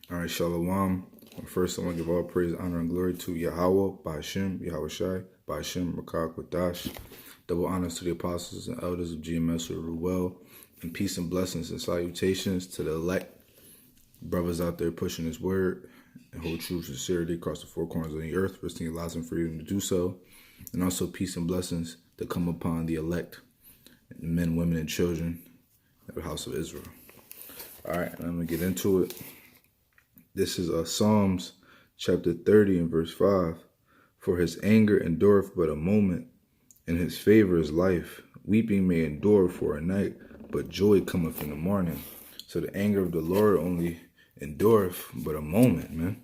All right, Shalom. First, I want to give all praise, honor, and glory to Yahweh, Ba'ashem, Yahweh Shai, Ba'ashem, Rakak, Wadash. Double honors to the apostles and elders of GMS or Ruel, and peace and blessings and salutations to the elect brothers out there pushing His word and hold true sincerity across the four corners of the earth, risking your lives and freedom to do so. And also peace and blessings to come upon the elect, men, women, and children of the house of Israel. All right, I'm going to get into it. This is Psalms chapter 30 and verse 5. For his anger endureth but a moment, and his favor is life. Weeping may endure for a night, but joy cometh in the morning. So the anger of the Lord only endureth but a moment, man.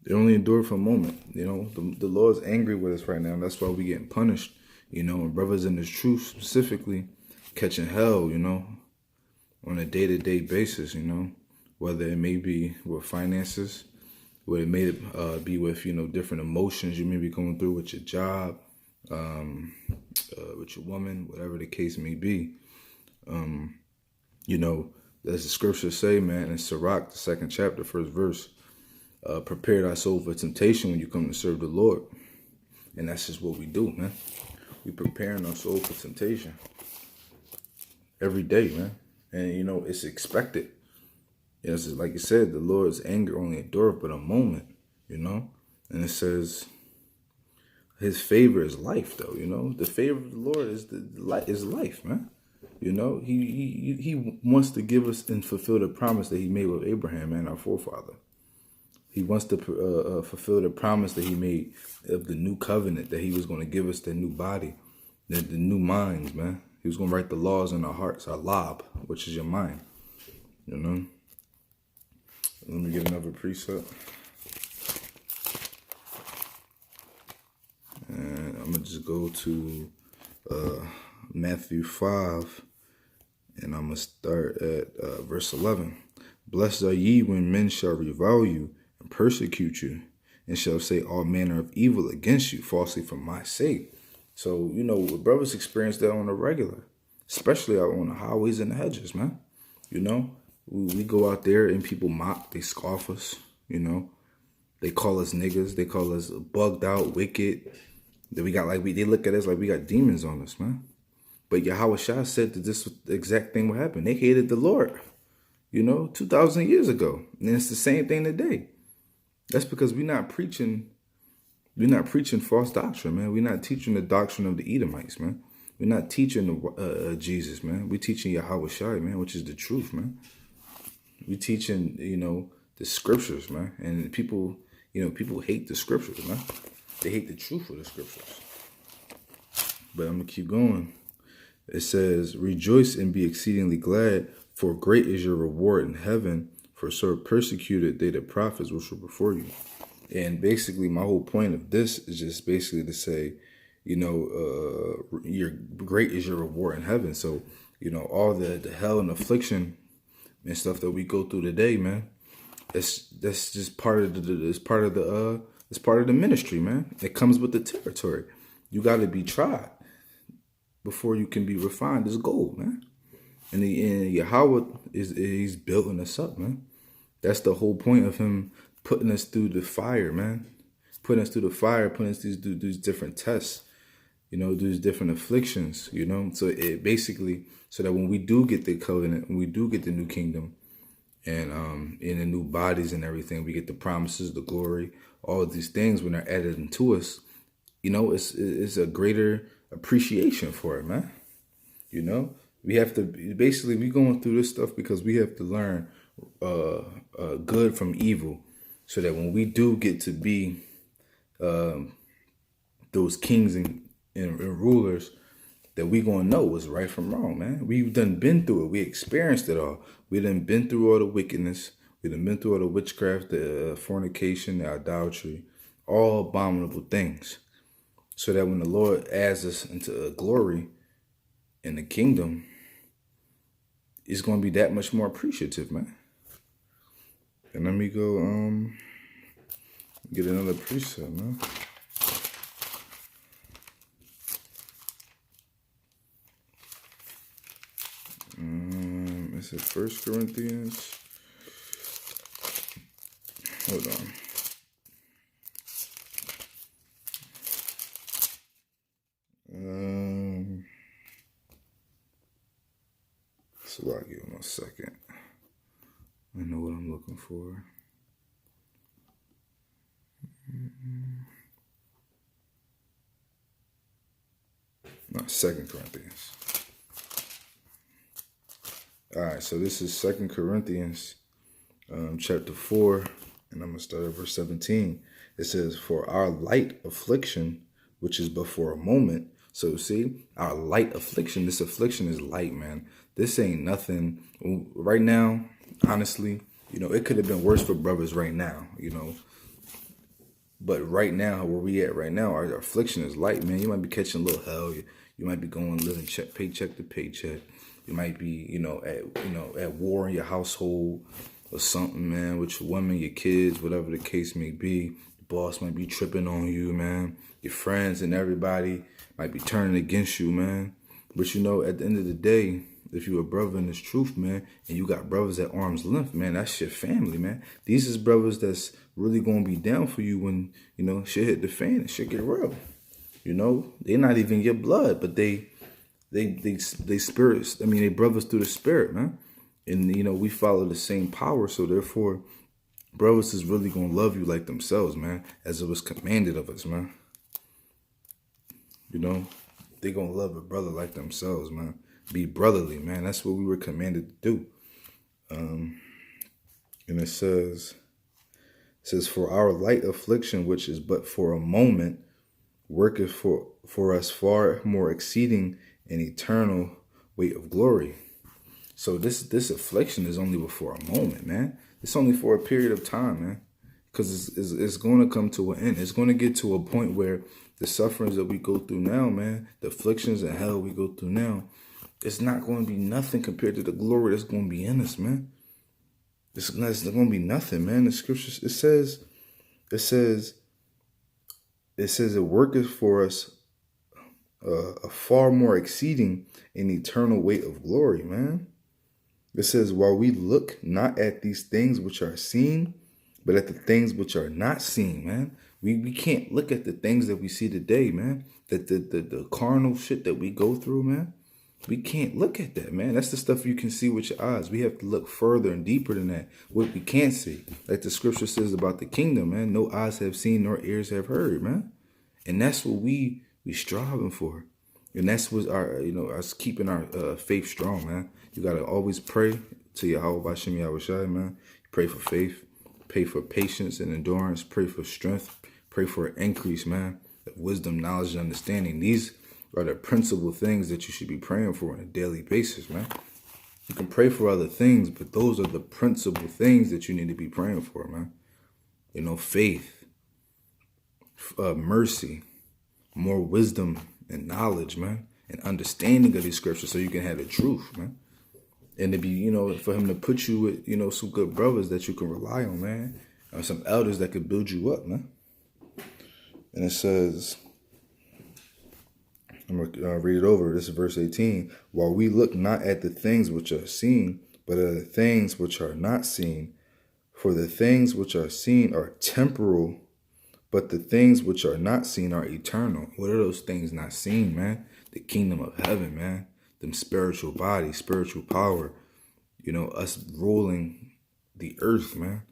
It only endure for a moment. You know, the Lord's angry with us right now. And that's why we getting punished. You know, and brothers in this truth specifically catching hell, you know, on a day-to-day basis, you know. Whether it may be with finances, whether it may be with, you know, different emotions you may be going through with your job, with your woman, whatever the case may be. You know, as the scriptures say, man, in Sirach, the 2nd chapter, 1st verse, prepare thy soul for temptation when you come to serve the Lord. And that's just what we do, man. We preparing our soul for temptation every day, man. And, you know, it's expected. Yes, like you said, the Lord's anger only endureth but a moment, you know? And it says his favor is life, though, you know? The favor of the Lord is life, man. You know, he wants to give us and fulfill the promise that he made with Abraham, man, our forefather. He wants to fulfill the promise that he made of the new covenant, that he was going to give us the new body, the new minds, man. He was going to write the laws in our hearts, our lob, which is your mind, you know? Let me get another precept. And I'm going to just go to Matthew 5. And I'm going to start at verse 11. Blessed are ye when men shall revile you and persecute you, and shall say all manner of evil against you falsely for my sake. So, you know, brothers experience that on a regular, especially out on the highways and the hedges, man. You know? We go out there and people mock, they scoff us, you know. They call us niggas, they call us bugged out, wicked. That they look at us like we got demons on us, man. But Yahweh Shah said that this exact thing would happen. They hated the Lord, you know, 2,000 years ago. And it's the same thing today. That's because we're not preaching false doctrine, man. We're not teaching the doctrine of the Edomites, man. We're not teaching Jesus, man. We're teaching Yahweh Shai, man, which is the truth, man. We teaching, you know, the scriptures, man. And people, you know, people hate the scriptures, man. They hate the truth of the scriptures. But I'm going to keep going. It says, rejoice and be exceedingly glad, for great is your reward in heaven, for so persecuted they the prophets which were before you. And basically, my whole point of this is just basically to say, you know, your great is your reward in heaven. So, you know, all the hell and affliction and stuff that we go through today, man, that's just part of the ministry, man. It comes with the territory. You got to be tried before you can be refined as gold, man. And Yahweh he's building us up, man. That's the whole point of him putting us through the fire, man. Putting us through the fire, putting us through these different tests, you know, these different afflictions, you know. So it basically, so that when we do get the covenant, when we do get the new kingdom, and in the new bodies and everything, we get the promises, the glory, all of these things when they're added into us, you know, it's a greater appreciation for it, man. You know, we have to basically we going through this stuff because we have to learn good from evil, so that when we do get to be those kings and rulers, that we gonna know what's right from wrong, man. We've done been through it. We experienced it all. We done been through all the wickedness. We done been through all the witchcraft, the fornication, the idolatry, all abominable things. So that when the Lord adds us into glory in the kingdom, it's gonna be that much more appreciative, man. And let me go get another precept, man. Is it 1 Corinthians Hold on. So I'll give him a second. I know what I'm looking for. No, 2 Corinthians. All right, so this is 2 Corinthians chapter 4, and I'm going to start at verse 17. It says, for our light affliction, which is but for a moment. So see, our light affliction, this affliction is light, man. This ain't nothing. Right now, honestly, it could have been worse for brothers right now, But right now, where we at right now, our affliction is light, man. You might be catching a little hell. You might be living paycheck to paycheck. You might be, at war in your household or something, man, with your woman, your kids, whatever the case may be. The boss might be tripping on you, man. Your friends and everybody might be turning against you, man. But at the end of the day, if you're a brother in this truth, man, and you got brothers at arm's length, man, that's your family, man. These is brothers that's really gonna be down for you when, shit hit the fan and shit get real. They're not even your blood, but they spirits. I mean, they brothers through the spirit, man. And we follow the same power, so therefore, brothers is really gonna love you like themselves, man, as it was commanded of us, man. They gonna love a brother like themselves, man. Be brotherly, man. That's what we were commanded to do. And it says, for our light affliction, which is but for a moment, worketh for us far more exceeding an eternal weight of glory. So this affliction is only for a moment, man. It's only for a period of time, man. Because it's going to come to an end. It's going to get to a point where the sufferings that we go through now, man, the afflictions and hell we go through now, it's not going to be nothing compared to the glory that's going to be in us, man. It's going to be nothing, man. The scriptures, it says it worketh for us a far more exceeding an eternal weight of glory, man. It says, while we look not at these things which are seen, but at the things which are not seen, man. We can't look at the things that we see today, man. That the carnal shit that we go through, man. We can't look at that, man. That's the stuff you can see with your eyes. We have to look further and deeper than that. What we can't see. Like the scripture says about the kingdom, man. No eyes have seen nor ears have heard, man. And that's what we striving for. And that's what us keeping our faith strong, man. You got to always pray to Yahweh Bashem Yahushai, man. Pray for faith. Pray for patience and endurance. Pray for strength. Pray for an increase, man, of wisdom, knowledge, and understanding. These are the principal things that you should be praying for on a daily basis, man. You can pray for other things, but those are the principal things that you need to be praying for, man. Faith, mercy, more wisdom and knowledge, man, and understanding of these scriptures so you can have the truth, man. And to be, for him to put you with, some good brothers that you can rely on, man, or some elders that could build you up, man. And it says, I'm going to read it over. This is verse 18. While we look not at the things which are seen, but at the things which are not seen. For the things which are seen are temporal, but the things which are not seen are eternal. What are those things not seen, man? The kingdom of heaven, man. Them spiritual bodies, spiritual power. Us ruling the earth, man.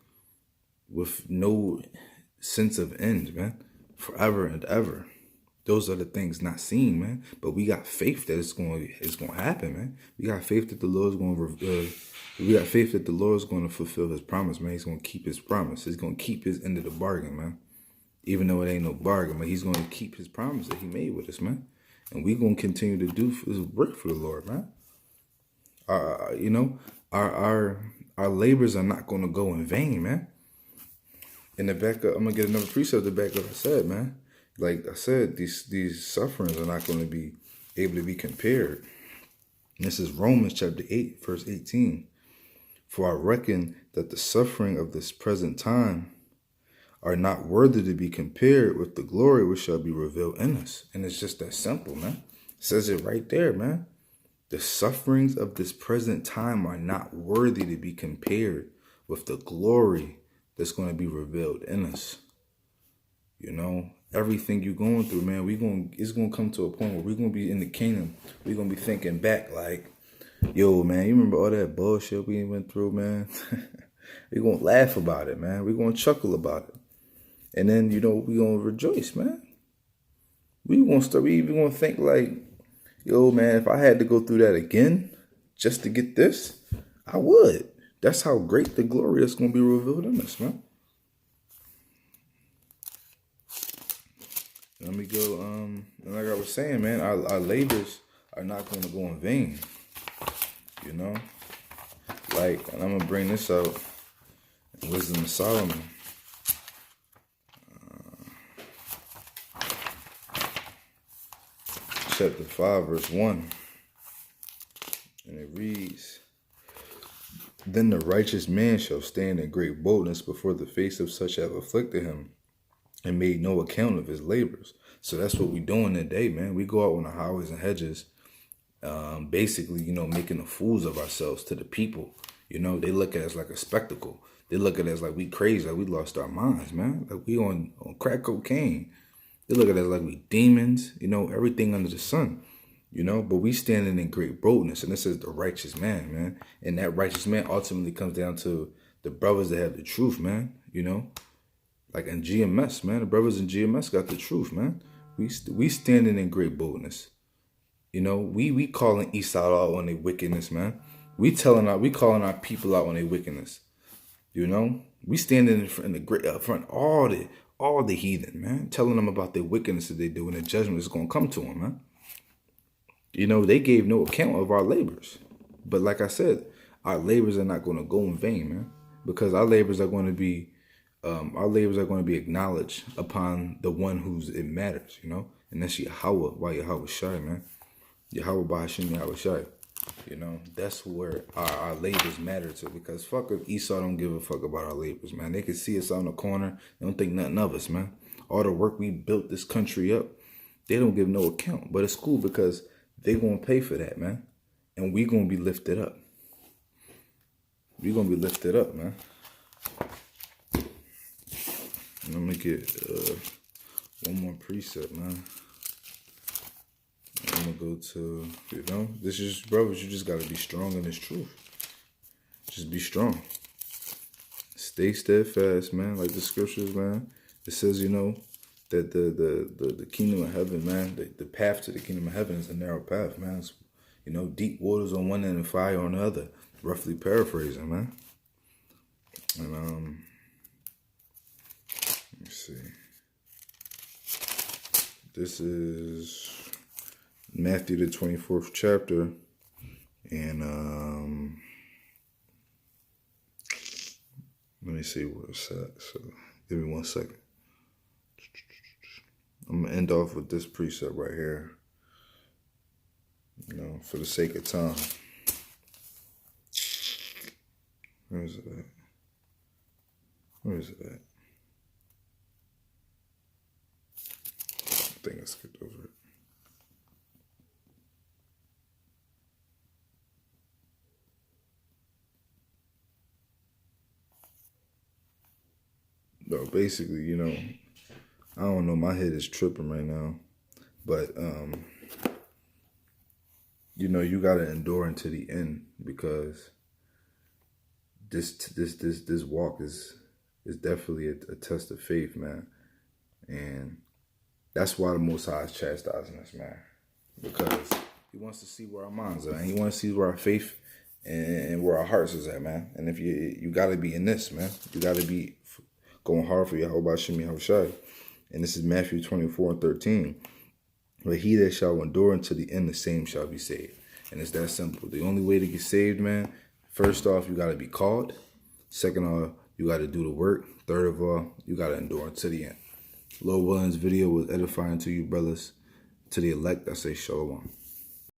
With no sense of end, man. Forever and ever. Those are the things not seen, man. But we got faith that it's going to happen, man. We got faith that the Lord's going to fulfill his promise, man. He's going to keep his promise. He's going to keep his end of the bargain, man. Even though it ain't no bargain, but he's going to keep his promise that he made with us, man. And we're going to continue to do his work for the Lord, man. Our labors are not going to go in vain, man. In the back up, I'm going to get another precept to back up what I said, man. Like I said, these sufferings are not going to be able to be compared. And this is Romans chapter 8, verse 18. For I reckon that the suffering of this present time are not worthy to be compared with the glory which shall be revealed in us. And it's just that simple, man. It says it right there, man. The sufferings of this present time are not worthy to be compared with the glory that's going to be revealed in us. You know, everything you're going through, man, it's gonna come to a point where we're gonna be in the kingdom. We're gonna be thinking back like, yo, man, you remember all that bullshit we went through, man? We're gonna laugh about it, man. We're gonna chuckle about it. And then, you know, we're gonna rejoice, man. We even gonna think like, yo, man, if I had to go through that again just to get this, I would. That's how great the glory is gonna be revealed in us, man. Let me go, and like I was saying, man, our labors are not going to go in vain, you know? Like, and I'm going to bring this out in Wisdom of Solomon. Chapter 5, verse 1. And it reads, Then the righteous man shall stand in great boldness before the face of such as afflicted him, and made no account of his labors. So that's what we doing today, man. We go out on the highways and hedges, basically, you know, making the fools of ourselves to the people. You know, they look at us like a spectacle. They look at us like we crazy, like we lost our minds, man. Like we on crack cocaine. They look at us like we demons, you know, everything under the sun, you know. But we standing in great boldness, and this is the righteous man. And that righteous man ultimately comes down to the brothers that have the truth, man, you know. Like in GMS, man, the brothers in GMS got the truth, man. We standing in great boldness. You know, we calling Esau out on their wickedness, man. We calling our people out on their wickedness. You know, we standing in the great up front all the heathen, man, telling them about their wickedness that they do, and the judgment is gonna come to them, man. You know, they gave no account of our labors, but like I said, our labors are not going to go in vain, man, because our labors are going to be acknowledged upon the one whose it matters, you know, and that's Yahweh, by Yahweh Shai, man. Yahweh by Hashem Yahweh Shai. You know, that's where our labors matter to, because fuck if Esau don't give a fuck about our labors, man. They can see us on the corner, they don't think nothing of us, man. All the work we built this country up, they don't give no account. But it's cool because they gonna pay for that, man. And we gonna be lifted up. We gonna be lifted up, man. Let me get one more precept, man. I'm gonna go to, you know, this is, brothers, you just gotta be strong in this truth. Just be strong. Stay steadfast, man, like the scriptures, man. It says, you know, that the kingdom of heaven, man, the path to the kingdom of heaven is a narrow path, man. It's, you know, deep waters on one end and fire on the other. Roughly paraphrasing, man. And let me see. This is Matthew the 24th chapter, and let me see where it's at. So give me 1 second. I'm gonna end off with this precept right here, you know, for the sake of time. Where is it at? Where is it at? I think I skipped over it. No, basically, you know, I don't know, my head is tripping right now. But you know, you gotta endure until the end, because this walk is definitely a test of faith, man. And that's why the Most High is chastising us, man. Because he wants to see where our minds are, and he wants to see where our faith and where our hearts is at, man. And if you gotta be in this, man. You gotta be going hard for Yahweh Hashem Yahweh Shai. And this is Matthew 24:13. But he that shall endure until the end, the same shall be saved. And it's that simple. The only way to get saved, man, first off, you got to be called. Second off, you got to do the work. Third of all, you got to endure until the end. Lord willing, this video was edifying to you, brothers. To the elect, I say shalom.